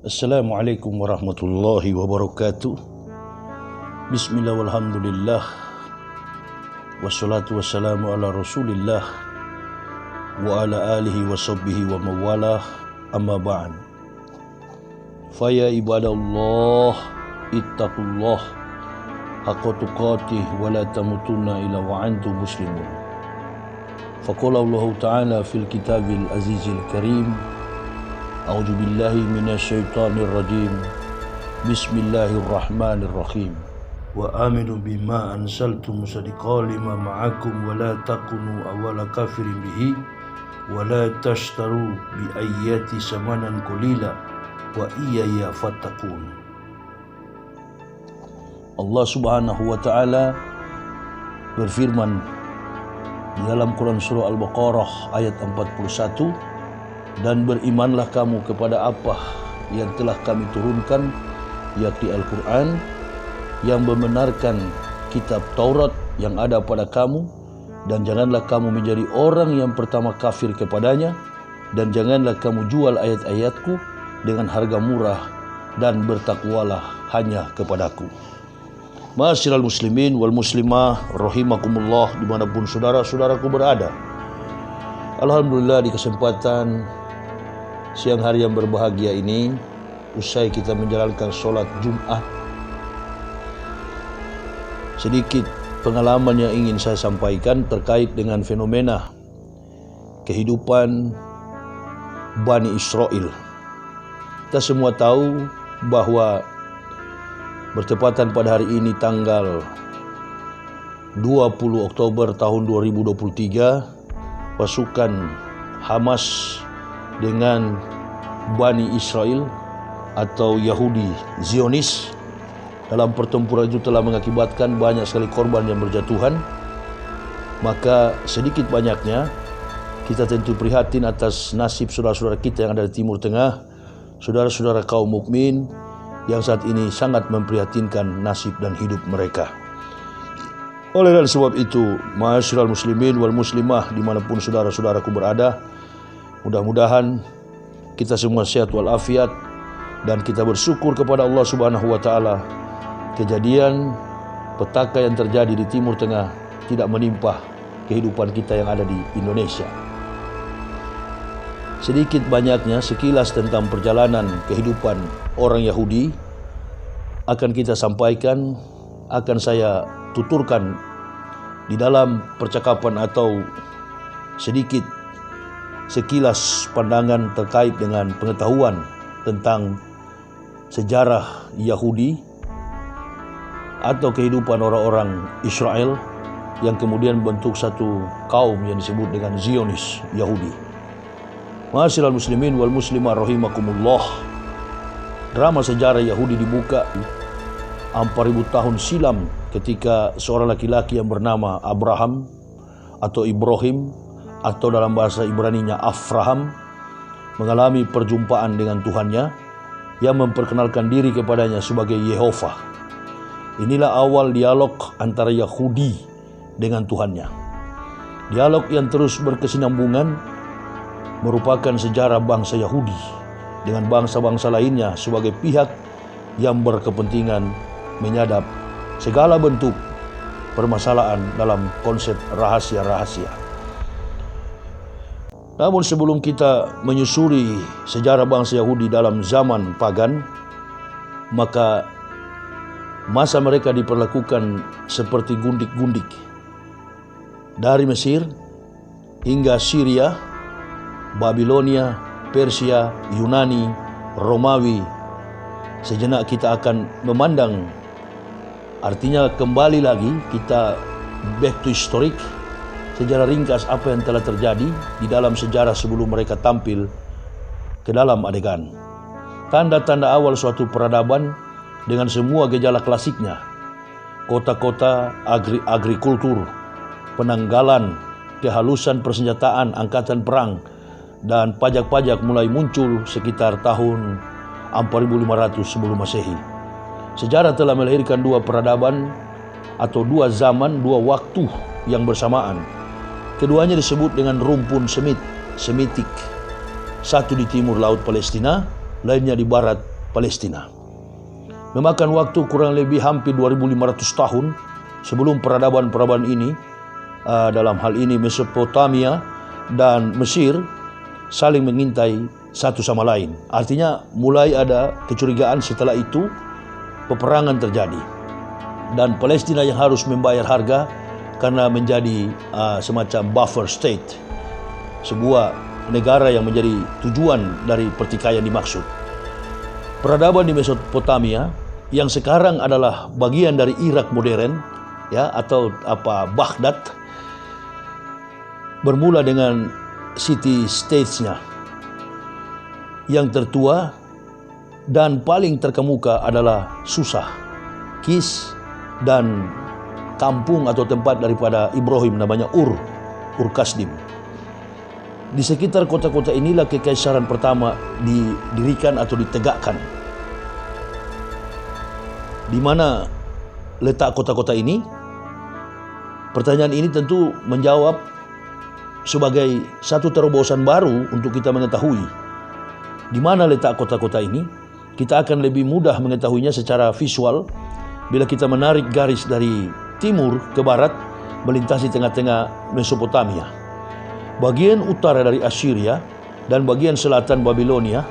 Assalamualaikum warahmatullahi wabarakatuh. Bismillah walhamdulillah. Wassalatu wassalamu ala rasulillah wa ala alihi wa sahbihi wa mawalah. Amma ba'd. Faya ibadallah ittaqullah haqqa tuqatih wa la tamutunna illa wa antum muslimun. Faqala Allah Ta'ala fil kitabil azizil karim. A'udzu billahi minasyaitonir rajim. Bismillahirrahmanirrahim. Wa aminu bima anzaltu musaddiqan lima ma'akum wa la takunu awwala kafirin bihi wa la tashtaru bi ayati samanan qalila wa iyaya fattaqun. Allah Subhanahu wa taala berfirman di dalam Quran surah Al-Baqarah ayat 41, dan berimanlah kamu kepada apa yang telah kami turunkan, yakni Al-Quran, yang membenarkan kitab Taurat yang ada pada kamu, dan janganlah kamu menjadi orang yang pertama kafir kepadanya, dan janganlah kamu jual ayat-ayatku dengan harga murah, dan bertakwalah hanya kepadaku. Ma'asyiral muslimin wal muslimah rahimakumullah, dimanapun saudara-saudaraku berada. Alhamdulillah, di kesempatan siang hari yang berbahagia ini, usai kita menjalankan sholat Jumat, sedikit pengalaman yang ingin saya sampaikan terkait dengan fenomena kehidupan Bani Israel. Kita semua tahu bahwa bertepatan pada hari ini tanggal 20 Oktober tahun 2023, pasukan Hamas dengan Bani Israel atau Yahudi Zionis dalam pertempuran itu telah mengakibatkan banyak sekali korban yang berjatuhan. Maka sedikit banyaknya kita tentu prihatin atas nasib saudara-saudara kita yang ada di Timur Tengah, saudara-saudara kaum mukmin yang saat ini sangat memprihatinkan nasib dan hidup mereka. Oleh sebab itu, ma'asyiral muslimin wal muslimah dimanapun saudara-saudaraku berada, mudah-mudahan kita semua sehat walafiat, dan kita bersyukur kepada Allah Subhanahu wa taala kejadian petaka yang terjadi di Timur Tengah tidak menimpa kehidupan kita yang ada di Indonesia. Sedikit banyaknya sekilas tentang perjalanan kehidupan orang Yahudi akan kita sampaikan, akan saya tuturkan di dalam percakapan atau sedikit sekilas pandangan terkait dengan pengetahuan tentang sejarah Yahudi atau kehidupan orang-orang Israel yang kemudian membentuk satu kaum yang disebut dengan Zionis Yahudi. Ma'asyiral muslimin wal muslimah rahimakumullah. Drama sejarah Yahudi dibuka 4.000 tahun silam ketika seorang laki-laki yang bernama Abraham atau Ibrahim atau dalam bahasa Ibraninya Afraham mengalami perjumpaan dengan Tuhannya yang memperkenalkan diri kepadanya sebagai Yehova. Inilah awal dialog antara Yahudi dengan Tuhannya. Dialog yang terus berkesinambungan merupakan sejarah bangsa Yahudi dengan bangsa-bangsa lainnya sebagai pihak yang berkepentingan menyadap segala bentuk permasalahan dalam konsep rahasia-rahasia. Namun sebelum kita menyusuri sejarah bangsa Yahudi dalam zaman pagan, maka masa mereka diperlakukan seperti gundik-gundik. Dari Mesir hingga Syria, Babilonia, Persia, Yunani, Romawi. Sejenak kita akan memandang, artinya kembali lagi kita back to historic, sejarah ringkas apa yang telah terjadi di dalam sejarah sebelum mereka tampil ke dalam adegan. Tanda-tanda awal suatu peradaban dengan semua gejala klasiknya. Kota-kota, agrikultur, penanggalan, kehalusan persenjataan, angkatan perang, dan pajak-pajak mulai muncul sekitar tahun 4500 sebelum Masehi. Sejarah telah melahirkan dua peradaban atau dua zaman, dua waktu yang bersamaan. Keduanya disebut dengan rumpun Semitik. Satu di timur Laut Palestina, lainnya di barat Palestina. Memakan waktu kurang lebih hampir 2.500 tahun sebelum peradaban-peradaban ini, dalam hal ini Mesopotamia dan Mesir, saling mengintai satu sama lain. Artinya mulai ada kecurigaan, setelah itu peperangan terjadi. Dan Palestina yang harus membayar harga karena menjadi semacam buffer state, sebuah negara yang menjadi tujuan dari pertikaian dimaksud. Peradaban di Mesopotamia yang sekarang adalah bagian dari Irak modern, ya, atau Baghdad, bermula dengan city states-nya. Yang tertua dan paling terkemuka adalah Susa, Kis, dan kampung atau tempat daripada Ibrahim namanya Ur Kasdim. Di sekitar kota-kota inilah kekaisaran pertama didirikan atau ditegakkan. Di mana letak kota-kota ini? Pertanyaan ini tentu menjawab sebagai satu terobosan baru untuk kita mengetahui di mana letak kota-kota ini. Kita akan lebih mudah mengetahuinya secara visual bila kita menarik garis dari timur ke barat melintasi tengah-tengah Mesopotamia. Bagian utara dari Assyria dan bagian selatan Babilonia.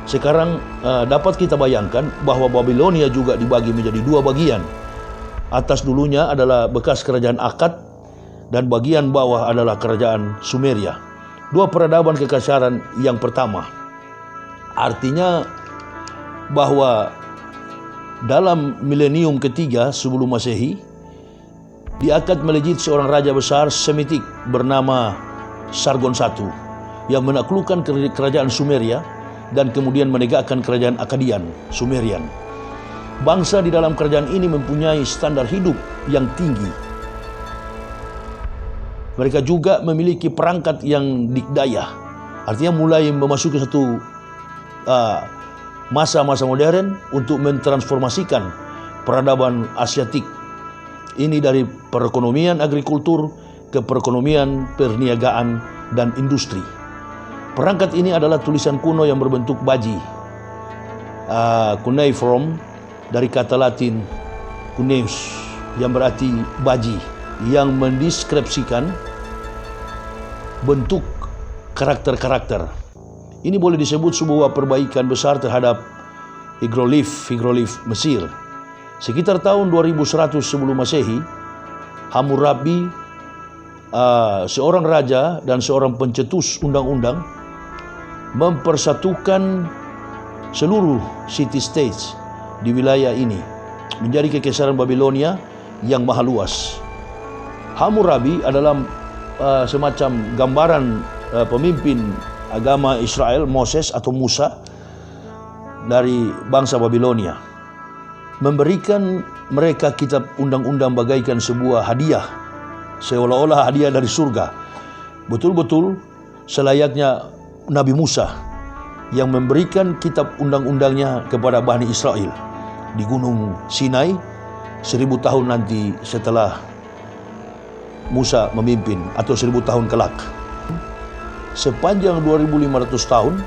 Sekarang dapat kita bayangkan bahwa Babilonia juga dibagi menjadi dua bagian. Atas dulunya adalah bekas kerajaan Akkad dan bagian bawah adalah kerajaan Sumeria. Dua peradaban kekaisaran yang pertama. Artinya bahwa dalam milenium ketiga sebelum Masehi, di Akkad melejit seorang raja besar Semitik bernama Sargon I yang menaklukkan kerajaan Sumeria dan kemudian menegakkan kerajaan Akkadian, Sumerian. Bangsa di dalam kerajaan ini mempunyai standar hidup yang tinggi. Mereka juga memiliki perangkat yang dikdaya. Artinya mulai memasuki satu masa-masa modern untuk mentransformasikan peradaban Asiatik. Ini dari perekonomian agrikultur ke perekonomian perniagaan dan industri. Perangkat ini adalah tulisan kuno yang berbentuk baji, cuneiform, dari kata Latin cuneus yang berarti baji, yang mendeskripsikan bentuk karakter-karakter. Ini boleh disebut sebuah perbaikan besar terhadap hieroglif Mesir. Sekitar tahun 2100 sebelum Masehi, Hammurabi, seorang raja dan seorang pencetus undang-undang, mempersatukan seluruh city states di wilayah ini menjadi kekaisaran Babilonia yang maha luas. Hammurabi adalah semacam gambaran pemimpin agama Israel, Moses atau Musa dari bangsa Babilonia. Memberikan mereka kitab undang-undang bagaikan sebuah hadiah, seolah-olah hadiah dari surga. Betul-betul selayaknya Nabi Musa yang memberikan kitab undang-undangnya kepada Bani Israel di Gunung Sinai 1000 tahun nanti setelah Musa memimpin, atau 1000 tahun kelak. Sepanjang 2500 tahun,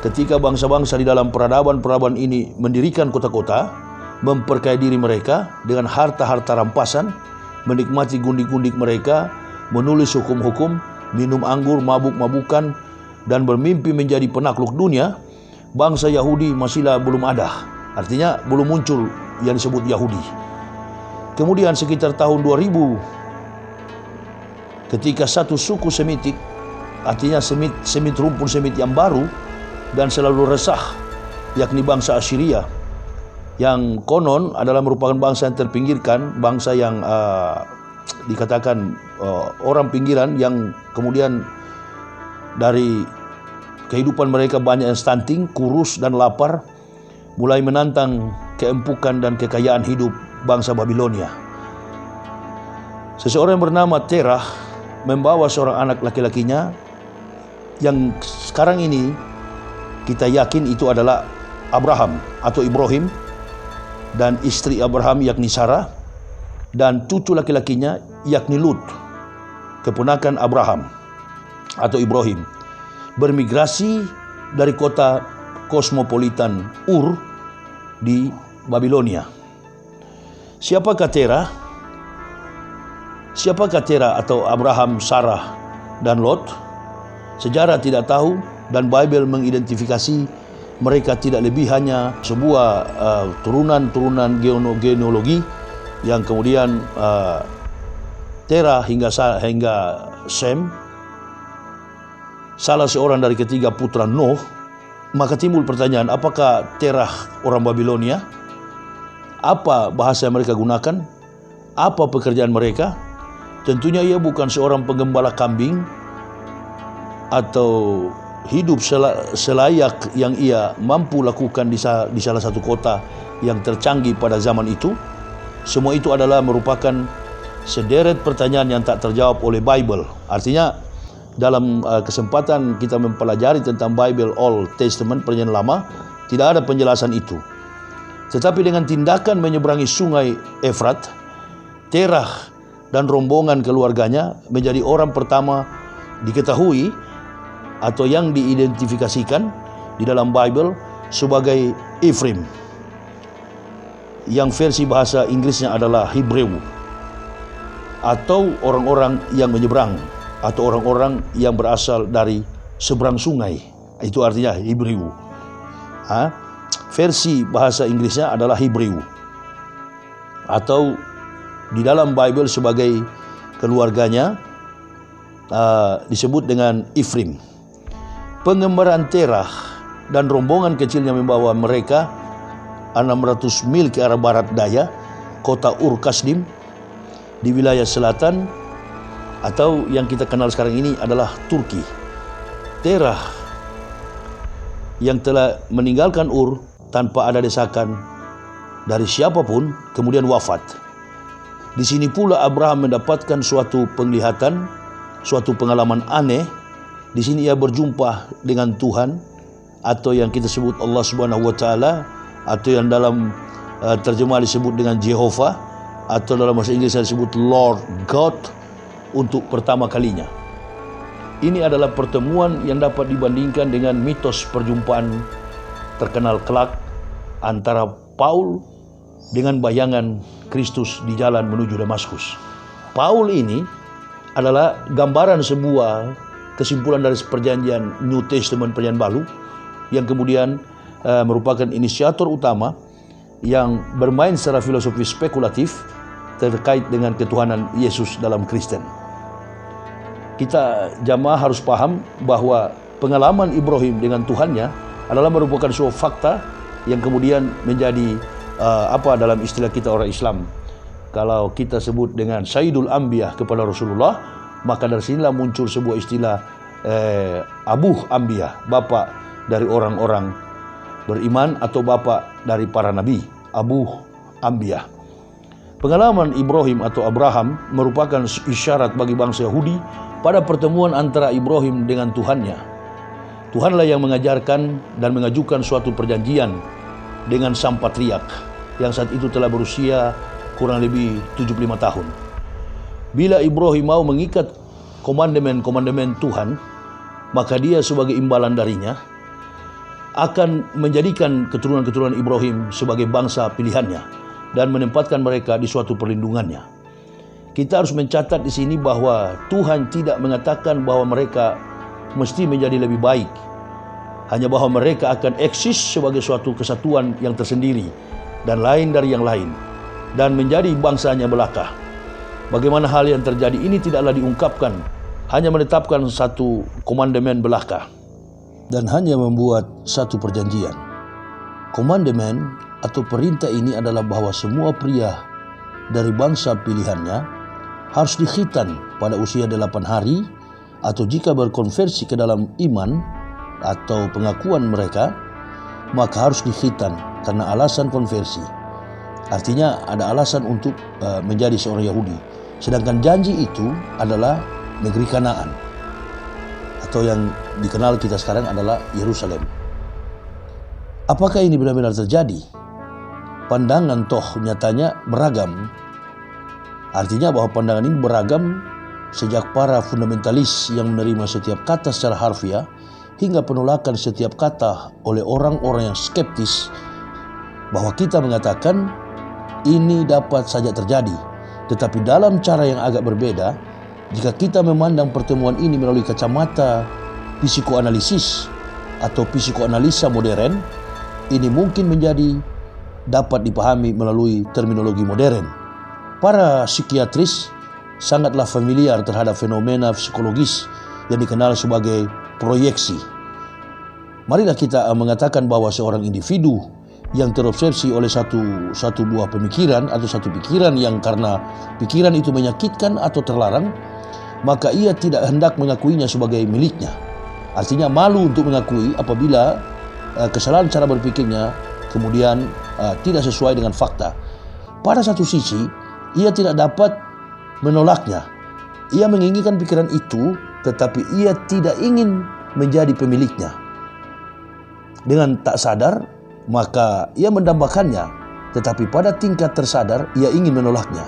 ketika bangsa-bangsa di dalam peradaban-peradaban ini mendirikan kota-kota, memperkaya diri mereka dengan harta-harta rampasan, menikmati gundik-gundik mereka, menulis hukum-hukum, minum anggur, mabuk-mabukan, dan bermimpi menjadi penakluk dunia, bangsa Yahudi masihlah belum ada. Artinya belum muncul yang disebut Yahudi. Kemudian sekitar tahun 2000, ketika satu suku Semitik, artinya Semit rumpun Semit yang baru dan selalu resah, yakni bangsa Assyria, yang konon adalah merupakan bangsa yang terpinggirkan, bangsa yang dikatakan orang pinggiran yang kemudian dari kehidupan mereka banyak yang stunting, kurus dan lapar, mulai menantang keempukan dan kekayaan hidup bangsa Babilonia. Seseorang yang bernama Terah membawa seorang anak laki-lakinya yang sekarang ini kita yakin itu adalah Abraham atau Ibrahim, dan istri Abraham yakni Sarah, dan cucu laki-lakinya yakni Lut, keponakan Abraham atau Ibrahim, bermigrasi dari kota kosmopolitan Ur di Babilonia. Siapakah Terah? Siapakah Terah atau Abraham, Sarah, dan Lot? Sejarah tidak tahu dan Bible mengidentifikasi mereka tidak lebih hanya sebuah turunan-turunan genealogi yang kemudian Terah hingga Sem, salah seorang dari ketiga putra Nuh. Maka timbul pertanyaan, apakah Terah orang Babilonia? Apa bahasa yang mereka gunakan? Apa pekerjaan mereka? Tentunya ia bukan seorang penggembala kambing atau hidup selayak yang ia mampu lakukan di salah satu kota yang tercanggih pada zaman itu. Semua itu adalah merupakan sederet pertanyaan yang tak terjawab oleh Bible. Artinya dalam kesempatan kita mempelajari tentang Bible Old Testament, Perjanjian Lama, tidak ada penjelasan itu. Tetapi dengan tindakan menyeberangi sungai Efrat, Terah dan rombongan keluarganya menjadi orang pertama diketahui atau yang diidentifikasikan di dalam Bible sebagai Ephraim, yang versi bahasa Inggrisnya adalah Hebrew, atau orang-orang yang menyeberang, atau orang-orang yang berasal dari seberang sungai. Itu artinya Hebrew. Versi bahasa Inggrisnya adalah Hebrew, atau di dalam Bible sebagai keluarganya disebut dengan Ephraim. Pengembaraan Terah dan rombongan kecilnya membawa mereka 600 mil ke arah barat daya kota Ur Kasdim di wilayah selatan, atau yang kita kenal sekarang ini adalah Turki. Terah yang telah meninggalkan Ur tanpa ada desakan dari siapapun kemudian wafat. Di sini pula Abraham mendapatkan suatu penglihatan, suatu pengalaman aneh. Di sini ia berjumpa dengan Tuhan, atau yang kita sebut Allah Subhanahu wa taala, atau yang dalam terjemah disebut dengan Jehovah, atau dalam bahasa Inggris disebut Lord God, untuk pertama kalinya. Ini adalah pertemuan yang dapat dibandingkan dengan mitos perjumpaan terkenal kelak antara Paul dengan bayangan Kristus di jalan menuju Damaskus. Paul ini adalah gambaran sebuah kesimpulan dari perjanjian New Testament, perjanjian baru, yang kemudian merupakan inisiator utama yang bermain secara filosofi spekulatif terkait dengan ketuhanan Yesus dalam Kristen. Kita jamaah harus paham bahwa pengalaman Ibrahim dengan Tuhannya adalah merupakan suatu fakta yang kemudian menjadi dalam istilah kita orang Islam, kalau kita sebut dengan Sayyidul Anbiya kepada Rasulullah, maka dari sinilah muncul sebuah istilah Abuh Anbiya, bapak dari orang-orang beriman atau bapak dari para nabi, Abuh Anbiya. Pengalaman Ibrahim atau Abraham merupakan isyarat bagi bangsa Yahudi pada pertemuan antara Ibrahim dengan Tuhannya. Tuhanlah yang mengajarkan dan mengajukan suatu perjanjian dengan sang patriark yang saat itu telah berusia kurang lebih 75 tahun. Bila Ibrahim mau mengikat komandemen-komandemen Tuhan, maka dia sebagai imbalan darinya akan menjadikan keturunan-keturunan Ibrahim sebagai bangsa pilihannya dan menempatkan mereka di suatu perlindungannya. Kita harus mencatat di sini bahwa Tuhan tidak mengatakan bahwa mereka mesti menjadi lebih baik, hanya bahwa mereka akan eksis sebagai suatu kesatuan yang tersendiri dan lain dari yang lain, dan menjadi bangsanya belaka. Bagaimana hal yang terjadi ini tidaklah diungkapkan, hanya menetapkan satu komandemen belaka dan hanya membuat satu perjanjian. Komandemen atau perintah ini adalah bahwa semua pria dari bangsa pilihannya harus dikhitan pada usia 8 hari, atau jika berkonversi ke dalam iman atau pengakuan mereka, maka harus dikhitan karena alasan konversi. Artinya ada alasan untuk menjadi seorang Yahudi. Sedangkan janji itu adalah negeri Kanaan, atau yang dikenal kita sekarang adalah Yerusalem. Apakah ini benar-benar terjadi? Pandangan toh nyatanya beragam. Artinya bahwa pandangan ini beragam sejak para fundamentalis yang menerima setiap kata secara harfiah hingga penolakan setiap kata oleh orang-orang yang skeptis, bahwa kita mengatakan ini dapat saja terjadi. Tetapi dalam cara yang agak berbeda, jika kita memandang pertemuan ini melalui kacamata psikoanalisis atau psikoanalisa modern, ini mungkin dapat dipahami melalui terminologi modern. Para psikiatris sangatlah familiar terhadap fenomena psikologis yang dikenal sebagai proyeksi. Marilah kita mengatakan bahwa seorang individu yang terobsesi oleh satu buah pemikiran atau satu pikiran yang karena pikiran itu menyakitkan atau terlarang, maka ia tidak hendak mengakuinya sebagai miliknya. Artinya malu untuk mengakui apabila kesalahan cara berpikirnya kemudian tidak sesuai dengan fakta. Pada satu sisi, ia tidak dapat menolaknya. Ia menginginkan pikiran itu, tetapi ia tidak ingin menjadi pemiliknya. Dengan tak sadar, maka ia mendambakannya, tetapi pada tingkat tersadar, ia ingin menolaknya.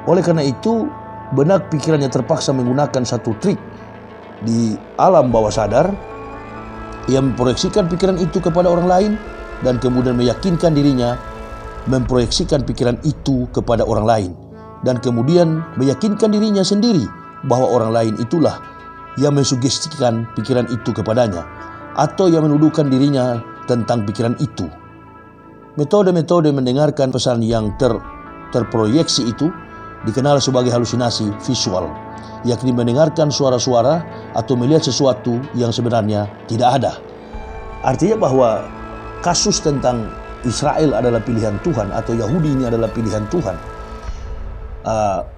Oleh karena itu, benak pikirannya terpaksa menggunakan satu trik di alam bawah sadar. Ia memproyeksikan pikiran itu kepada orang lain, dan kemudian meyakinkan dirinya memproyeksikan pikiran itu kepada orang lain, dan kemudian meyakinkan dirinya sendiri bahwa orang lain itulah yang mensugestikan pikiran itu kepadanya, atau yang menuduhkan dirinya tentang pikiran itu. Metode-metode mendengarkan pesan yang terproyeksi itu dikenal sebagai halusinasi visual, yakni mendengarkan suara-suara atau melihat sesuatu yang sebenarnya tidak ada. Artinya bahwa kasus tentang Israel adalah pilihan Tuhan atau Yahudi ini adalah pilihan Tuhan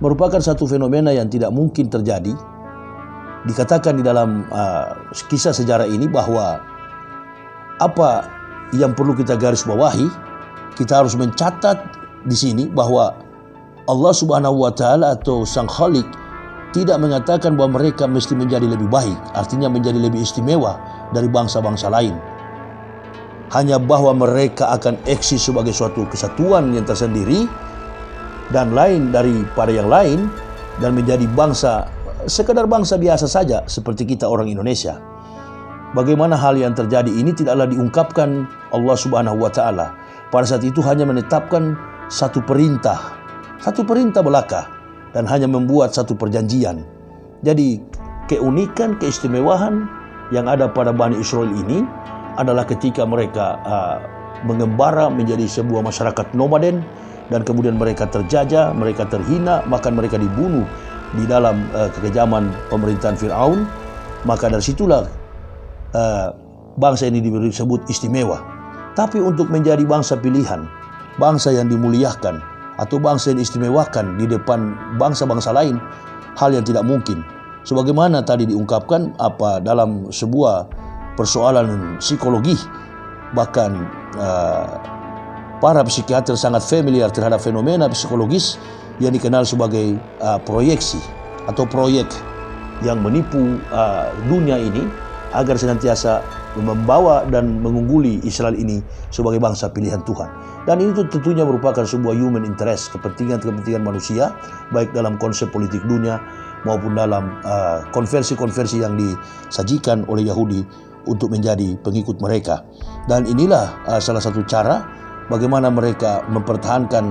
merupakan satu fenomena yang tidak mungkin terjadi. Dikatakan di dalam kisah sejarah ini bahwa apa yang perlu kita garis bawahi, kita harus mencatat di sini bahwa Allah Subhanahu wa Ta'ala atau Sang Khalik tidak mengatakan bahwa mereka mesti menjadi lebih baik, artinya menjadi lebih istimewa dari bangsa-bangsa lain. Hanya bahwa mereka akan eksis sebagai suatu kesatuan yang tersendiri dan lain daripada yang lain, dan menjadi bangsa, sekedar bangsa biasa saja seperti kita orang Indonesia. Bagaimana hal yang terjadi ini tidaklah diungkapkan Allah Subhanahu wa Ta'ala. Pada saat itu hanya menetapkan satu perintah belaka, dan hanya membuat satu perjanjian. Jadi keunikan, keistimewaan yang ada pada Bani Israel ini adalah ketika mereka mengembara menjadi sebuah masyarakat nomaden, dan kemudian mereka terjajah, mereka terhina, bahkan mereka dibunuh di dalam kekejaman pemerintahan Fir'aun. Maka dari situlah bangsa ini disebut istimewa. Tapi untuk menjadi bangsa pilihan, bangsa yang dimuliakan, atau bangsa yang diistimewakan di depan bangsa-bangsa lain, hal yang tidak mungkin. Sebagaimana tadi diungkapkan dalam sebuah persoalan psikologi, bahkan para psikiater sangat familiar terhadap fenomena psikologis yang dikenal sebagai proyeksi atau proyek yang menipu dunia ini agar senantiasa membawa dan mengungguli Israel ini sebagai bangsa pilihan Tuhan. Dan ini tentunya merupakan sebuah human interest, kepentingan manusia, baik dalam konsep politik dunia maupun dalam konversi-konversi yang disajikan oleh Yahudi untuk menjadi pengikut mereka. Dan inilah salah satu cara bagaimana mereka mempertahankan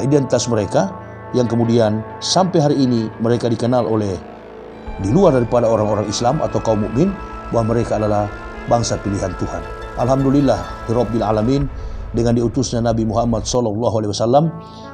identitas mereka, yang kemudian sampai hari ini mereka dikenal oleh di luar daripada orang-orang Islam atau kaum mukmin bahwa mereka adalah bangsa pilihan Tuhan. Alhamdulillah Rabbil Alamin, dengan diutusnya Nabi Muhammad SAW,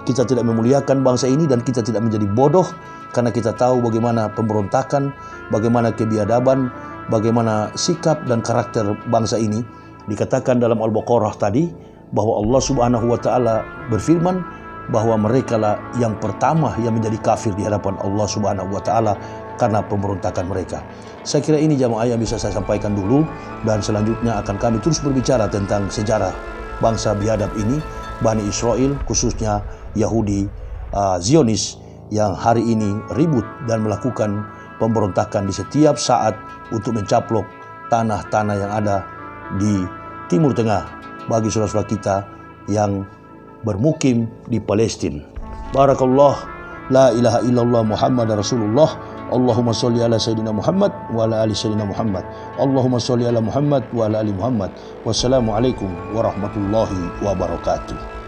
kita tidak memuliakan bangsa ini dan kita tidak menjadi bodoh, karena kita tahu bagaimana pemberontakan, bagaimana kebiadaban, bagaimana sikap dan karakter bangsa ini. Dikatakan dalam Al-Baqarah tadi bahwa Allah Subhanahu wa Ta'ala berfirman bahwa mereka lah yang pertama yang menjadi kafir di hadapan Allah Subhanahu wa Ta'ala karena pemberontakan mereka. Saya kira ini jamaah yang bisa saya sampaikan dulu, dan selanjutnya akan kami terus berbicara tentang sejarah bangsa biadab ini, Bani Israel, khususnya Yahudi Zionis yang hari ini ribut dan melakukan pemberontakan di setiap saat untuk mencaplok tanah-tanah yang ada di Timur Tengah bagi saudara-saudara kita yang bermukim di Palestina. Barakallah, la ilaha illallah Muhammad Rasulullah. Allahumma sholli ala Sayyidina Muhammad wa ala ali Sayyidina Muhammad. Allahumma sholli ala Muhammad wa ala ali Muhammad. Wassalamualaikum warahmatullahi wabarakatuh.